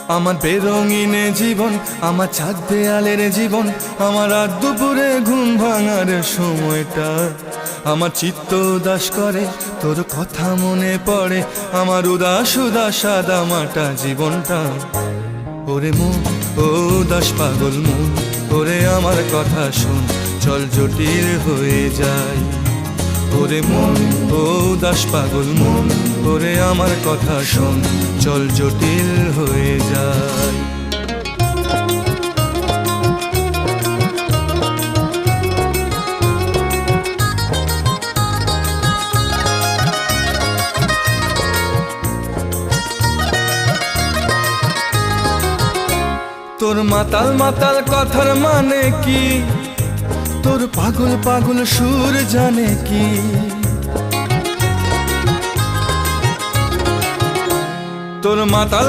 আমার বেরঙিনে জীবন, আমার ছাদ দেয়ালের জীবন, আমার রাত দুপুরে ঘুম ভাঙার সময়টা। আমার চিত্ত উদাস করে, তোর কথা মনে পড়ে, আমার উদাস উদাস সাদা মাটা জীবনটা। ওরে মন, ও উদাস পাগল মন, ওরে আমার কথা শোন, চল জটিল হয়ে যায়। ওরে মন, ও উদাস পাগল মন, ওরে আমার কথা শোন, চল জটিল হয়ে যায়। তোর মাতাল মাতাল কথার মানে কি, তোর পাগল পাগল সুর জানে কি। তোর মাতাল